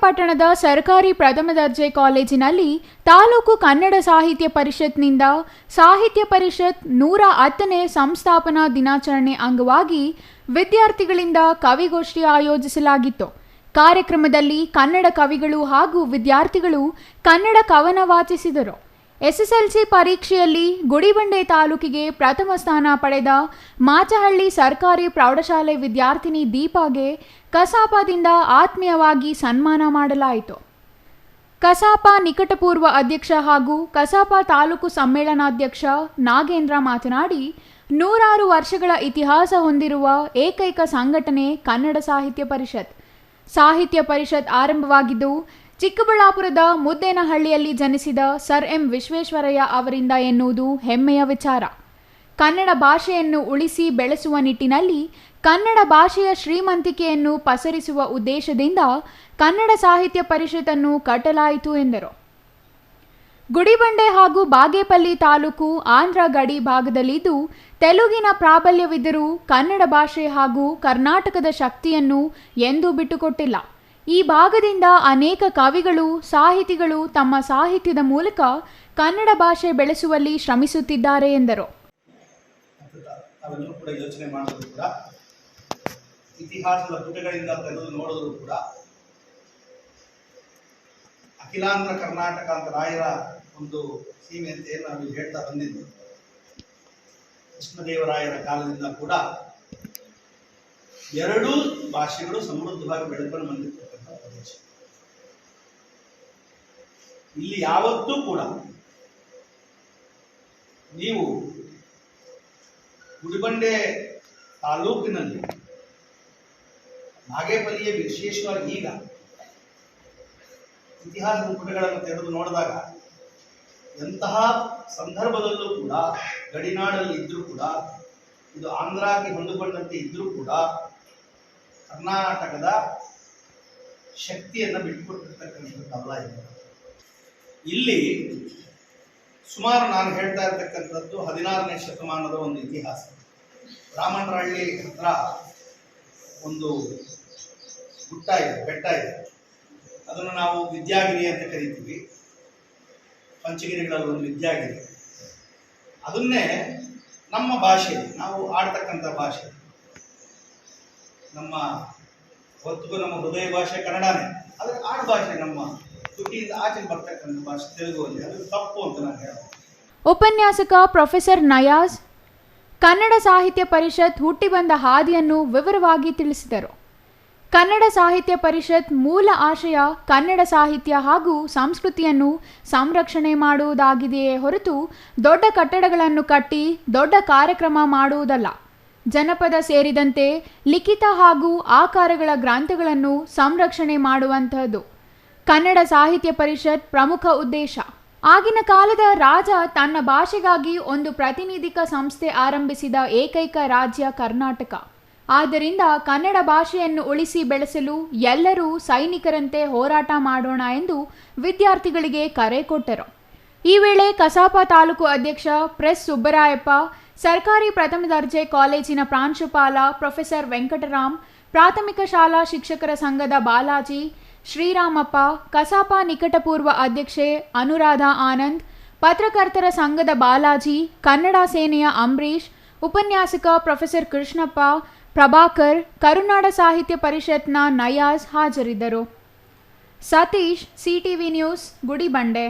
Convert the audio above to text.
ಪಟ್ಟಣದ ಸರ್ಕಾರಿ ಪ್ರಥಮ ದರ್ಜೆ ಕಾಲೇಜಿನಲ್ಲಿ ತಾಲೂಕು ಕನ್ನಡ ಸಾಹಿತ್ಯ ಪರಿಷತ್ನಿಂದ ಸಾಹಿತ್ಯ ಪರಿಷತ್ 110ನೇ ಸಂಸ್ಥಾಪನಾ ದಿನಾಚರಣೆ ಅಂಗವಾಗಿ ವಿದ್ಯಾರ್ಥಿಗಳಿಂದ ಕವಿಗೋಷ್ಠಿ ಆಯೋಜಿಸಲಾಗಿತ್ತು. ಕಾರ್ಯಕ್ರಮದಲ್ಲಿ ಕನ್ನಡ ಕವಿಗಳು ಹಾಗೂ ವಿದ್ಯಾರ್ಥಿಗಳು ಕನ್ನಡ ಕವನ ವಾಚಿಸಿದರು. ಎಸ್ಎಸ್ಎಲ್ಸಿ ಪರೀಕ್ಷೆಯಲ್ಲಿ ಗುಡಿಬಂಡೆ ತಾಲೂಕಿಗೆ ಪ್ರಥಮ ಸ್ಥಾನ ಪಡೆದ ಮಾಚಹಳ್ಳಿ ಸರ್ಕಾರಿ ಪ್ರೌಢಶಾಲೆ ವಿದ್ಯಾರ್ಥಿನಿ ದೀಪಾಗೆ ಕಸಾಪದಿಂದ ಆತ್ಮೀಯವಾಗಿ ಸನ್ಮಾನ ಮಾಡಲಾಯಿತು. ಕಸಾಪ ನಿಕಟಪೂರ್ವ ಅಧ್ಯಕ್ಷ ಹಾಗೂ ಕಸಾಪ ತಾಲೂಕು ಸಮ್ಮೇಳನಾಧ್ಯಕ್ಷ ನಾಗೇಂದ್ರ ಮಾತನಾಡಿ, 100 ವರ್ಷಗಳ ಇತಿಹಾಸ ಹೊಂದಿರುವ ಏಕೈಕ ಸಂಘಟನೆ ಕನ್ನಡ ಸಾಹಿತ್ಯ ಪರಿಷತ್. ಸಾಹಿತ್ಯ ಪರಿಷತ್ ಆರಂಭವಾಗಿದ್ದು ಚಿಕ್ಕಬಳ್ಳಾಪುರದ ಮುದ್ದೇನಹಳ್ಳಿಯಲ್ಲಿ ಜನಿಸಿದ ಸರ್ ಎಂ ವಿಶ್ವೇಶ್ವರಯ್ಯ ಅವರಿಂದ ಎನ್ನುವುದು ಹೆಮ್ಮೆಯ ವಿಚಾರ. ಕನ್ನಡ ಭಾಷೆಯನ್ನು ಉಳಿಸಿ ಬೆಳೆಸುವ ನಿಟ್ಟಿನಲ್ಲಿ ಕನ್ನಡ ಭಾಷೆಯ ಶ್ರೀಮಂತಿಕೆಯನ್ನು ಪಸರಿಸುವ ಉದ್ದೇಶದಿಂದ ಕನ್ನಡ ಸಾಹಿತ್ಯ ಪರಿಷತ್ತನ್ನು ಕಟ್ಟಲಾಯಿತು ಎಂದರು. ಗುಡಿಬಂಡೆ ಹಾಗೂ ಬಾಗೇಪಲ್ಲಿ ತಾಲೂಕು ಆಂಧ್ರ ಗಡಿ ಭಾಗದಲ್ಲಿದ್ದು ತೆಲುಗಿನ ಪ್ರಾಬಲ್ಯವಿದ್ದರೂ ಕನ್ನಡ ಭಾಷೆ ಹಾಗೂ ಕರ್ನಾಟಕದ ಶಕ್ತಿಯನ್ನು ಎಂದೂ ಬಿಟ್ಟುಕೊಟ್ಟಿಲ್ಲ. ಈ ಭಾಗದಿಂದ ಅನೇಕ ಕವಿಗಳು, ಸಾಹಿತಿಗಳು ತಮ್ಮ ಸಾಹಿತ್ಯದ ಮೂಲಕ ಕನ್ನಡ ಭಾಷೆ ಬೆಳೆಸುವಲ್ಲಿ ಶ್ರಮಿಸುತ್ತಿದ್ದಾರೆ ಎಂದರು. ಅವೆಲ್ಲರೂ ಕೂಡ ಯೋಚನೆ ಮಾಡೋದು ಕೂಡ, ಇತಿಹಾಸದ ಪುಟಗಳಿಂದ ತೆಗೆದು ನೋಡೋದು ಕೂಡ, ಅಖಿಲಾಂಧ್ರ ಕರ್ನಾಟಕ ಅಂತ ರಾಯರ ಒಂದು ಸೀಮೆ ಅಂತ ಏನು ನಾವು ಹೇಳ್ತಾ ಬಂದಿದ್ದು, ಕೃಷ್ಣದೇವರಾಯರ ಕಾಲದಿಂದ ಕೂಡ ಎರಡೂ ಭಾಷೆಗಳು ಸಮೃದ್ಧವಾಗಿ ಬೆಳೆದುಕೊಂಡು ಬಂದಿರ್ತಕ್ಕಂಥ ಪ್ರದೇಶ. ಇಲ್ಲಿ ಯಾವತ್ತೂ ಕೂಡ ನೀವು ಗುಡಿಬಂಡೆ ತಾಲೂಕಿನಲ್ಲಿ ಬಾಗೇಪಲ್ಲಿಯ ವಿಶೇಷವಾಗಿ ಈಗ ಇತಿಹಾಸದ ಪುಟಗಳನ್ನು ತೆಗೆದು ನೋಡಿದಾಗ ಎಂತಹ ಸಂದರ್ಭದಲ್ಲೂ ಕೂಡ ಗಡಿನಾಡಲ್ಲಿ ಇದ್ರೂ ಕೂಡ, ಇದು ಆಂಧ್ರಕ್ಕೆ ಹೊಂದಿಕೊಂಡಂತೆ ಇದ್ರೂ ಕೂಡ ಕರ್ನಾಟಕದ ಶಕ್ತಿಯನ್ನು ಬಿಟ್ಟುಕೊಟ್ಟಿರ್ತಕ್ಕಂಥದ್ದಲ್ಲ. ಇಲ್ಲಿ ಸುಮಾರು ನಾನು ಹೇಳ್ತಾ ಇರ್ತಕ್ಕಂಥದ್ದು 16ನೇ ಶತಮಾನದ ಒಂದು ಇತಿಹಾಸ. ರಾಮಣ್ಣರಹಳ್ಳಿ ಹತ್ರ ಒಂದು ಗುಟ್ಟ ಇದೆ, ಬೆಟ್ಟ ಇದೆ. ಅದನ್ನು ನಾವು ವಿದ್ಯಾಗಿರಿ ಅಂತ ಕರಿತೀವಿ. ಪಂಚಗಿರಿಗಳಲ್ಲಿ ಒಂದು ವಿದ್ಯಾಗಿರಿ. ಅದನ್ನೇ ನಮ್ಮ ಭಾಷೆ, ನಾವು ಆಡ್ತಕ್ಕಂಥ ಭಾಷೆ, ನಮ್ಮ ಹೊತ್ತಿಗೂ ನಮ್ಮ ಹೃದಯ ಭಾಷೆ ಕನ್ನಡನೇ, ಅದರ ಆಡು ಭಾಷೆ ನಮ್ಮ ತುಟಿಯಿಂದ ಆಚೆ ಬರ್ತಕ್ಕಂಥ ಭಾಷೆ ತೆಲುಗುವಲ್ಲಿ. ಅದು ತಪ್ಪು ಅಂತ ನಾನು ಹೇಳೋದು. ಉಪನ್ಯಾಸಕ ಪ್ರೊಫೆಸರ್ ನಯಾಜ್ ಕನ್ನಡ ಸಾಹಿತ್ಯ ಪರಿಷತ್ ಹುಟ್ಟಿ ಬಂದ ಹಾದಿಯನ್ನು ವಿವರವಾಗಿ ತಿಳಿಸಿದರು. ಕನ್ನಡ ಸಾಹಿತ್ಯ ಪರಿಷತ್ ಮೂಲ ಆಶಯ ಕನ್ನಡ ಸಾಹಿತ್ಯ ಹಾಗೂ ಸಂಸ್ಕೃತಿಯನ್ನು ಸಂರಕ್ಷಣೆ ಮಾಡುವುದಾಗಿದೆಯೇ ಹೊರತು ದೊಡ್ಡ ಕಟ್ಟಡಗಳನ್ನು ಕಟ್ಟಿ ದೊಡ್ಡ ಕಾರ್ಯಕ್ರಮ ಮಾಡುವುದಲ್ಲ. ಜನಪದ ಸೇರಿದಂತೆ ಲಿಖಿತ ಹಾಗೂ ಆಕಾರಗಳ ಗ್ರಂಥಗಳನ್ನು ಸಂರಕ್ಷಣೆ ಮಾಡುವಂತಹದ್ದು ಕನ್ನಡ ಸಾಹಿತ್ಯ ಪರಿಷತ್ ಪ್ರಮುಖ ಉದ್ದೇಶ. ಆಗಿನ ಕಾಲದ ರಾಜ ತನ್ನ ಭಾಷೆಗಾಗಿ ಒಂದು ಪ್ರಾತಿನಿಧಿಕ ಸಂಸ್ಥೆ ಆರಂಭಿಸಿದ ಏಕೈಕ ರಾಜ್ಯ ಕರ್ನಾಟಕ. ಆದ್ದರಿಂದ ಕನ್ನಡ ಭಾಷೆಯನ್ನು ಉಳಿಸಿ ಬೆಳೆಸಲು ಎಲ್ಲರೂ ಸೈನಿಕರಂತೆ ಹೋರಾಟ ಮಾಡೋಣ ಎಂದು ವಿದ್ಯಾರ್ಥಿಗಳಿಗೆ ಕರೆ ಕೊಟ್ಟರು. ಈ ವೇಳೆ ಕಸಾಪ ತಾಲೂಕು ಅಧ್ಯಕ್ಷ ಪ್ರೆಸ್ ಸುಬ್ಬರಾಯಪ್ಪ, ಸರ್ಕಾರಿ ಪ್ರಥಮ ದರ್ಜೆ ಕಾಲೇಜಿನ ಪ್ರಾಂಶುಪಾಲ ಪ್ರೊಫೆಸರ್ ವೆಂಕಟರಾಮ್, ಪ್ರಾಥಮಿಕ ಶಾಲಾ ಶಿಕ್ಷಕರ ಸಂಘದ ಬಾಲಾಜಿ, ಶ್ರೀರಾಮಪ್ಪ, ಕಸಾಪ ನಿಕಟಪೂರ್ವ ಅಧ್ಯಕ್ಷೆ ಅನುರಾಧ ಆನಂದ್, ಪತ್ರಕರ್ತರ ಸಂಘದ ಬಾಲಾಜಿ, ಕನ್ನಡ ಸೇನೆಯ ಅಂಬರೀಶ್, ಉಪನ್ಯಾಸಕ ಪ್ರೊಫೆಸರ್ ಕೃಷ್ಣಪ್ಪ, ಪ್ರಭಾಕರ್, ಕರುನಾಡ ಸಾಹಿತ್ಯ ಪರಿಷತ್ನ ನಯಾಜ್ ಹಾಜರಿದ್ದರು. Satish, CTV news, Gudibande.